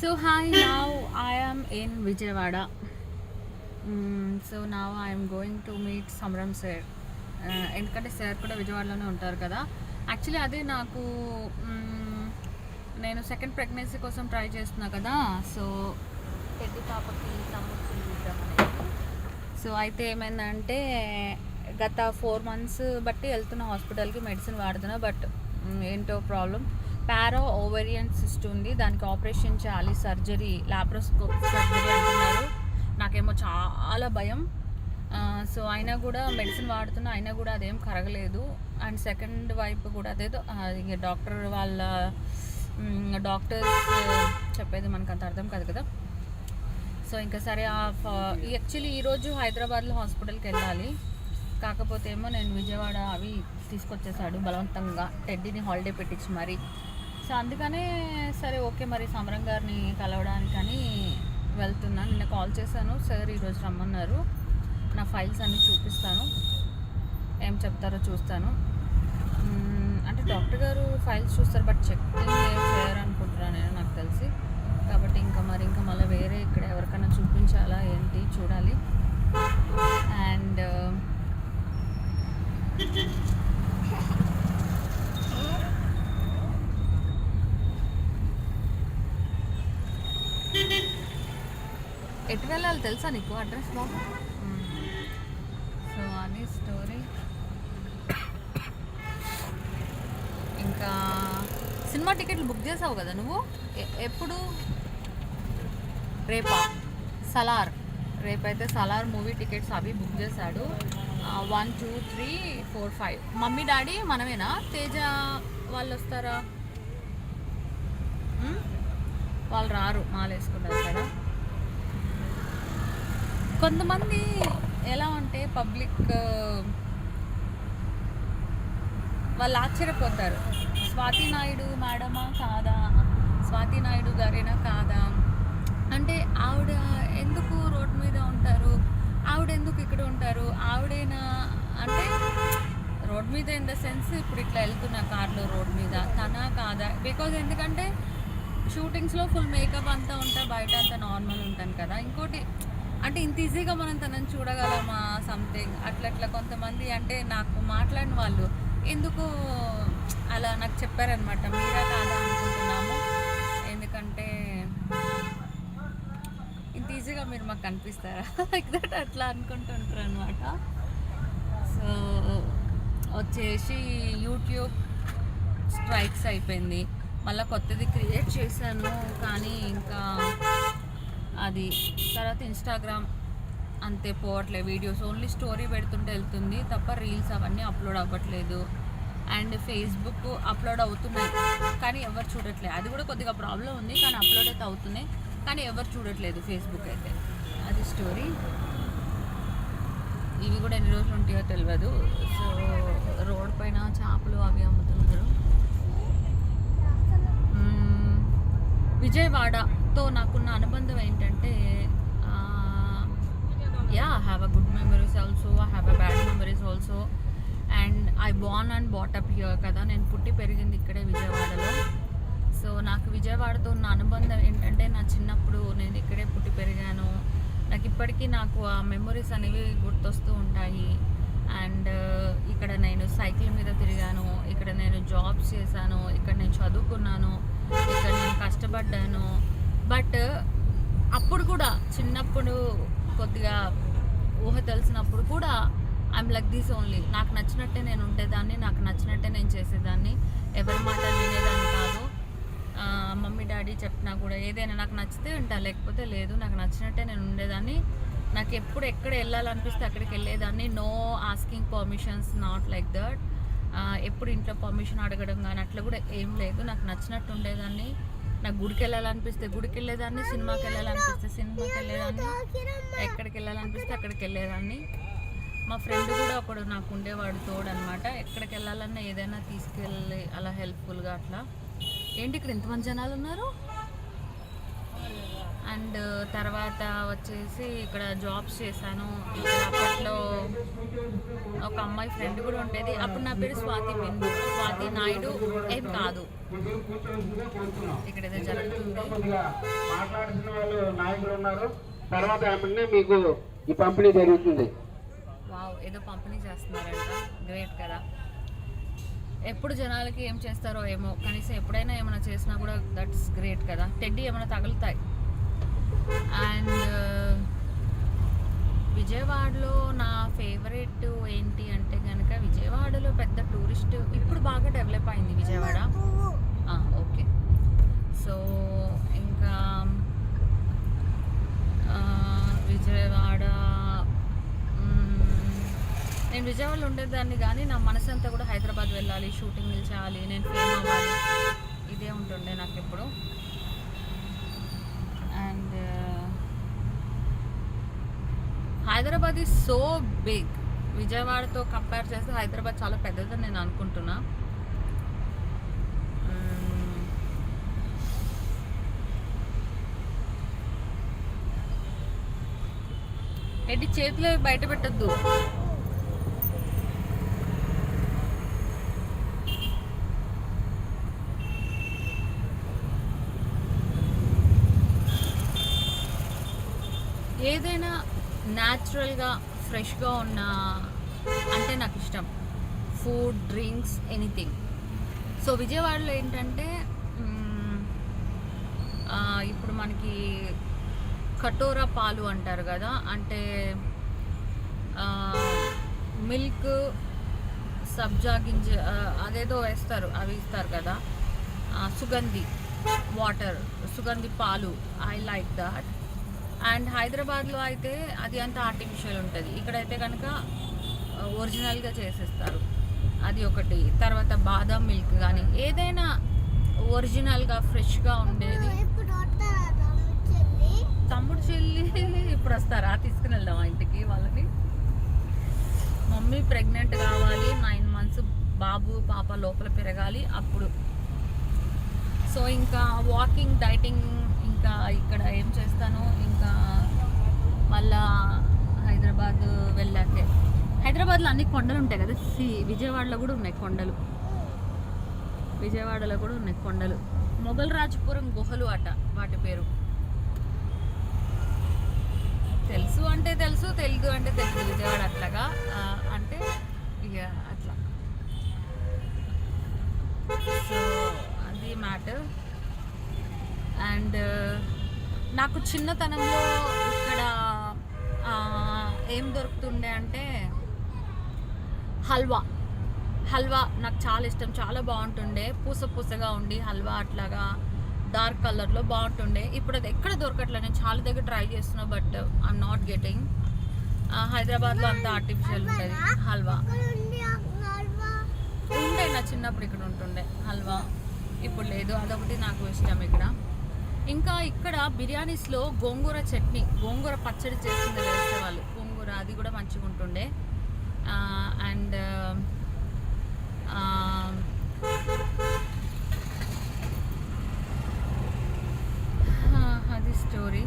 So hi, now I am in Vijayawada. So now I am going to meet Samram sir. ఎందుకంటే sir కూడా విజయవాడలోనే ఉంటారు కదా. Actually అదే నాకు నేను సెకండ్ ప్రెగ్నెన్సీ కోసం ట్రై చేస్తున్నా కదా. సో పెద్ద పాపకి సంబంధించి సో అయితే ఏమైందంటే గత 4 months బట్టి వెళ్తున్న హాస్పిటల్కి మెడిసిన్ వాడుతున్నా. బట్ ఏంటో ప్రాబ్లం పారా ఓవేరియన్ సిస్ట్ ఉంది, దానికి ఆపరేషన్ చేయాలి, సర్జరీ, లాప్రోస్కోప్ సర్జరీ అంటున్నారు. నాకేమో చాలా భయం. సో అయినా కూడా మెడిసిన్ వాడుతున్నా, అయినా కూడా అదేం కరగలేదు. అండ్ సెకండ్ వైపు కూడా అదేదో డాక్టర్స్ చెప్పేది మనకు అంత అర్థం కాదు కదా. సో ఇంకా సరే యాక్చువల్లీ ఈరోజు హైదరాబాద్లో హాస్పిటల్కి వెళ్ళాలి. కాకపోతే ఏమో నేను విజయవాడ అవి తీసుకొచ్చేసాడు బలవంతంగా, టెడ్డీని హాలిడే పెట్టించి మరి. సో అందుకనే సరే ఓకే మరి సమరం గారిని కలవడానికని వెళ్తున్నాను. నిన్న కాల్ చేశాను, సార్ ఈరోజు రమ్మన్నారు. నా ఫైల్స్ అన్నీ చూపిస్తాను, ఏం చెప్తారో చూస్తాను. అంటే డాక్టర్ గారు ఫైల్స్ చూస్తారు, బట్ చెక్కింగ్ ఏం చేయాలనుకుంటున్నాను నేను, నాకు తెలిసి. కాబట్టి ఇంకా మళ్ళీ వేరే ఇక్కడ ఎవరికైనా చూపించాలా ఏంటి చూడాలి. అండ్ ఎటు వెళ్ళాలి తెలుసా నీకు అడ్రస్ బాబు? సో అది స్టోరీ. ఇంకా సినిమా టికెట్లు బుక్ చేసావు కదా నువ్వు, ఎప్పుడు? రేపా? సలార్, రేపైతే సలార్ మూవీ టికెట్స్ అవి బుక్ చేశాడు. 1 2 3 4 5 మమ్మీ డాడీ మనమేనా? తేజ వాళ్ళు వస్తారా? వాళ్ళు రారు, మాలేసుకుంటారు కదా. కొంతమంది ఎలా అంటే పబ్లిక్ వాళ్ళు ఆశ్చర్యపోతారు, స్వాతి నాయుడు మేడమా కాదా, స్వాతి నాయుడు గారేనా కాదా అంటే, ఆవిడ ఎందుకు రోడ్ మీద ఉంటారు, ఆవిడ ఎందుకు ఇక్కడ ఉంటారు, ఆవిడేనా అంటే రోడ్ మీద ఇన్ ద సెన్స్ ఇప్పుడు ఇట్లా వెళ్తున్నా కార్లో రోడ్ మీద తనా కాదా. బికాజ్ ఎందుకంటే షూటింగ్స్లో ఫుల్ మేకప్ అంతా ఉంటా, బయట అంతా నార్మల్ ఉంటాను కదా. ఇంకోటి అంటే ఇంత ఈజీగా మనం తనని చూడగలమా సంథింగ్ అట్లా కొంతమంది అంటే నాకు మాట్లాడిన వాళ్ళు ఎందుకు అలా నాకు చెప్పారనమాట, మీరా కాదా అనుకుంటున్నాము, ఎందుకంటే ఇంత ఈజీగా మీరు మాకు కనిపిస్తారా లైక్ దట్ అట్లా అనుకుంటుంటారు అనమాట. సో వచ్చేసి యూట్యూబ్ స్ట్రైక్స్ అయిపోయింది, మళ్ళీ కొత్తది క్రియేట్ చేశాను కానీ ఇంకా అది తర్వాత ఇన్స్టాగ్రామ్ అంతే పోవట్లేదు, వీడియోస్ ఓన్లీ స్టోరీ పెడుతుంటే వెళ్తుంది తప్ప రీల్స్ అవన్నీ అప్లోడ్ అవ్వట్లేదు. అండ్ ఫేస్బుక్ అప్లోడ్ అవుతున్నాయి కానీ ఎవరు చూడట్లేదు, అది కూడా కొద్దిగా ప్రాబ్లం ఉంది కానీ అప్లోడ్ అయితే అవుతున్నాయి కానీ ఎవరు చూడట్లేదు ఫేస్బుక్ అయితే. అది స్టోరీ. ఇవి కూడా ఎన్ని రోజులు ఉంటాయో తెలియదు. సో రోడ్ పైన చేపలు అవి అమ్ముతున్నారు. విజయవాడతో నాకున్న అనుబంధం ఏంటంటే I have a good memories also, I have a bad memories also. And I Born and బాటప్ here కదా, నేను పుట్టి పెరిగింది ఇక్కడే విజయవాడలో. సో నాకు విజయవాడతో ఉన్న అనుబంధం ఏంటంటే నా చిన్నప్పుడు నేను ఇక్కడే పుట్టి పెరిగాను. నాకు ఇప్పటికీ నాకు ఆ మెమరీస్ అనేవి గుర్తొస్తూ ఉంటాయి. అండ్ ఇక్కడ నేను సైకిల్ మీద తిరిగాను, ఇక్కడ నేను జాబ్స్ చేశాను, ఇక్కడ నేను చదువుకున్నాను, ఇక్కడ నేను కష్టపడ్డాను. బట్ అప్పుడు కూడా చిన్నప్పుడు కొద్దిగా ఊహ తెలిసినప్పుడు కూడా ఐఎమ్ లైక్ దిస్ ఓన్లీ. నాకు నచ్చినట్టే నేను ఉండేదాన్ని, నాకు నచ్చినట్టే నేను చేసేదాన్ని, ఎవరి మాట వినేదాన్ని కాదు. మమ్మీ డాడీ చెప్పినా కూడా ఏదైనా నాకు నచ్చితే ఉంటా, లేకపోతే లేదు. నాకు నచ్చినట్టే నేను ఉండేదాన్ని. నాకు ఎప్పుడు ఎక్కడ వెళ్ళాలనిపిస్తే అక్కడికి వెళ్ళేదాన్ని. No asking permissions, not like that. ఎప్పుడు ఇంట్లో పర్మిషన్ అడగడం కానీ అట్లా కూడా ఏం లేదు. నాకు నచ్చినట్టు ఉండేదాన్ని. నాకు గుడికి వెళ్ళాలనిపిస్తే గుడికి వెళ్ళేదాన్ని, సినిమాకి వెళ్ళాలనిపిస్తే సినిమాకి వెళ్ళేదాన్ని, ఎక్కడికి వెళ్ళాలనిపిస్తే అక్కడికి వెళ్ళేదాన్ని. మా ఫ్రెండ్ కూడా ఒకడు నాకు ఉండేవాడు తోడనమాట. ఎక్కడికి వెళ్ళాలన్నా ఏదైనా తీసుకెళ్ళి అలా హెల్ప్ఫుల్గా అట్లా. ఏంటి ఇక్కడ ఎంతమంది జనాలు ఉన్నారు? అండ్ తర్వాత వచ్చేసి ఇక్కడ జాబ్స్ చేశాను. ఇక్కడ అప్పట్లో ఒక అమ్మాయి ఫ్రెండ్ కూడా ఉండేది. అప్పుడు నా పేరు స్వాతి బిందు, స్వాతి నాయుడు ఏం కాదు. ఇక్కడ ఏదో జరుగుతుంది. మాట్లాడుతున్న వాళ్ళు నాయకులు ఉన్నారు. తర్వాత మీకు ఈ పంపిణీ జరుగుతుంది. వావ్, ఏదో పంపిణీ చేస్తున్నారంట. గ్రేట్ కదా. ఎప్పుడు జనాలకి ఏం చేస్తారో ఏమో, కనీసం ఎప్పుడైనా ఏమైనా చేసినా కూడా దట్స్ గ్రేట్ కదా. టెడ్డీ ఏమైనా తగులుతాయి. అండ్ విజయవాడలో నా ఫేవరెట్ ఏంటి అంటే కనుక, విజయవాడలో పెద్ద టూరిస్ట్ ఇప్పుడు బాగా డెవలప్ అయింది విజయవాడ. ఓకే, సో ఇంకా విజయవాడ, నేను విజయవాడలో ఉండేదాన్ని కానీ నా మనసంతా కూడా హైదరాబాద్ వెళ్ళాలి, షూటింగ్ చేయాలి, నేను ఫేమ్ అవ్వాలి, ఇదే ఉంటుండే నాకు ఎప్పుడు. And Hyderabad is so big. విజయవాడతో కంపేర్ చేస్తే హైదరాబాద్ చాలా పెద్దదని నేను అనుకుంటున్నా. ఏంటి చేతిలో బయట పెట్టద్దు. ఏదైనా న్యాచురల్గా ఫ్రెష్గా ఉన్న అంటే నాకు ఇష్టం. Food, drinks, anything. సో విజయవాడలో ఏంటంటే ఇప్పుడు మనకి కటోరా పాలు అంటారు కదా, అంటే మిల్క్, సబ్జా గింజ అదేదో వేస్తారు, అవి ఇస్తారు కదా, సుగంధి వాటర్, సుగంధి పాలు. I like that. అండ్ హైదరాబాద్లో అయితే అది అంతా ఆర్టిఫిషియల్ ఉంటుంది. ఇక్కడైతే కనుక ఒరిజినల్గా చేసేస్తారు. అది ఒకటి. తర్వాత బాదం మిల్క్ కానీ ఏదైనా ఒరిజినల్గా ఫ్రెష్గా ఉండేది. తమ్ముడు చెల్లి ఇప్పుడు వస్తారా? తీసుకుని వెళ్దామా ఇంటికి వాళ్ళని? మమ్మీ ప్రెగ్నెంట్ కావాలి, 9 months బాబు పాప లోపల పెరగాలి అప్పుడు. సో ఇంకా వాకింగ్, డైటింగ్, ఇంకా ఇక్కడ ఏం చేస్తాను, ఇంకా మళ్ళా హైదరాబాద్ వెళ్ళాకే. హైదరాబాద్లో అన్ని కొండలు ఉంటాయి కదా. విజయవాడలో కూడా ఉన్నాయి కొండలు. విజయవాడలో కూడా ఉన్నాయి కొండలు. మొఘల్ రాజపురం గుహలు అట వాటి పేరు. తెలుసు అంటే తెలుసు, తెలుగు అంటే తెలుసు. విజయవాడ అట్లాగా అంటే ఇక అట్లా. సో అది మ్యాటర్. అండ్ నాకు చిన్నతనంలో ఇక్కడ ఏం దొరుకుతుండే అంటే హల్వా. హల్వా నాకు చాలా ఇష్టం, చాలా బాగుంటుండే. పూస పూసగా ఉండి హల్వా అట్లాగా డార్క్ కలర్లో బాగుంటుండే. ఇప్పుడు అది ఎక్కడ దొరకట్లేదు. నేను చాలా దగ్గర ట్రై చేస్తున్నా, బట్ ఐఎమ్ నాట్ గెటింగ్. హైదరాబాద్లో అంతా ఆర్టిఫిషియల్ ఉంటుంది హల్వా. ఉండే నా చిన్నప్పుడు ఇక్కడ ఉంటుండే హల్వా, ఇప్పుడు లేదు. అదొకటి నాకు ఇష్టం ఇక్కడ. ఇంకా ఇక్కడ బిర్యానీస్లో గోంగూర చట్నీ, గోంగూర పచ్చడి చేసింది వేసేవాళ్ళు, గోంగూర, అది కూడా మంచిగా ఉంటుండే. అండ్ అది స్టోరీ.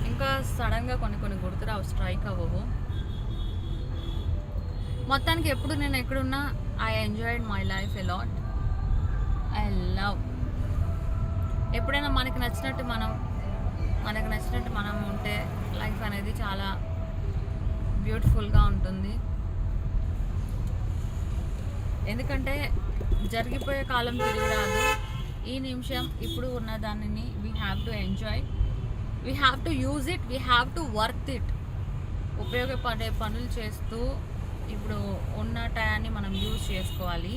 ఇంకా సడన్గా కొన్ని గుర్తురావు, స్ట్రైక్ అవ్వవు. మొత్తానికి ఎప్పుడు నేను ఎక్కడున్నా I enjoyed my life a lot. I love. ఎప్పుడైనా మనకు నచ్చినట్టు మనం ఉంటే లైఫ్ అనేది చాలా బ్యూటిఫుల్గా ఉంటుంది. ఎందుకంటే జరిగిపోయే కాలం తిరిగి రాదు. ఈ నిమిషం ఇప్పుడు ఉన్న దానిని we have to enjoy, we have to use it, we have to worth it. ఉపయోగపడే పనులు చేస్తూ ఇప్పుడు ఉన్న టయాన్ని మనం యూజ్ చేసుకోవాలి.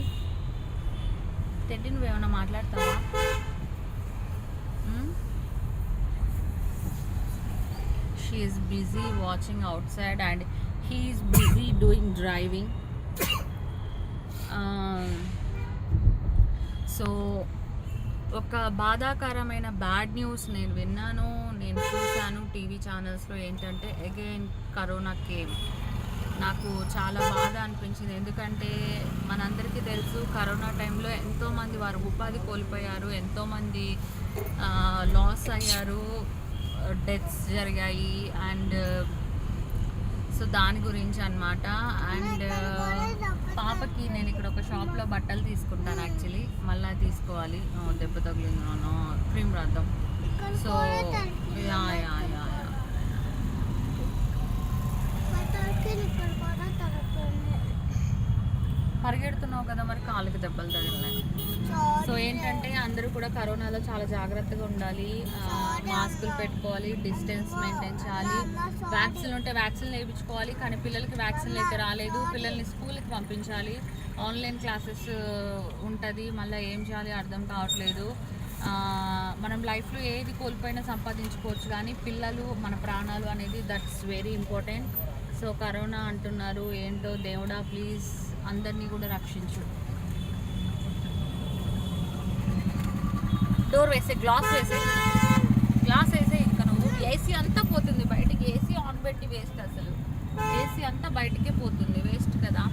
టెడ్డీ, నువ్వేమైనా మాట్లాడతావా? She is busy watching out side and he is busy doing driving. So ఒక బాధాకరమైన బ్యాడ్ న్యూస్ నేను విన్నాను, నేను చూశాను టీవీ ఛానల్స్లో. ఏంటంటే అగైన్ కరోనా కేమ్. నాకు చాలా బాధ అనిపించింది. ఎందుకంటే మనందరికీ తెలుసు కరోనా టైంలో ఎంతోమంది వారు ఉపాధి కోల్పోయారు, ఎంతోమంది లాస్ అయ్యారు, డెత్స్ జరిగాయి. అండ్ సో దాని గురించి అన్నమాట. అండ్ పాపకి నేను ఇక్కడ ఒక షాప్లో బట్టలు తీసుకుంటాను యాక్చువల్లీ, మళ్ళీ తీసుకోవాలి. దెబ్బ తగిలింది, క్రీమ్ రాద్దాం. సో యా యా యా పరిగెడుతున్నావు కదా, మరి కాళ్ళకి దెబ్బలు తగిలినాయి. సో ఏంటంటే అందరూ కూడా కరోనాలో చాలా జాగ్రత్తగా ఉండాలి, మాస్కులు పెట్టుకోవాలి, డిస్టెన్స్ మెయింటైన్ చేయాలి, వ్యాక్సిన్ ఉంటే వ్యాక్సిన్ వేయించుకోవాలి. కానీ పిల్లలకి వ్యాక్సిన్లు అయితే రాలేదు, పిల్లల్ని స్కూల్కి పంపించాలి, ఆన్లైన్ క్లాసెస్ ఉంటుంది, మళ్ళీ ఏం చేయాలి అర్థం కావట్లేదు. మనం లైఫ్లో ఏది కోల్పోయినా సంపాదించుకోవచ్చు, కానీ పిల్లలు మన ప్రాణాలు అనేది that's very important. So corona అంటున్నారు, ఏంటో దేవుడా ప్లీజ్ అందరినీ కూడా రక్షించు. డోర్ వేసే, గ్లాస్ వేసే. ఇంకా నువ్వు ఏసీ అంతా పోతుంది బయటికి, ఏసీ ఆన్ పెట్టి వేస్ట్, అసలు ఏసీ అంతా బయటికే పోతుంది, వేస్ట్ కదా.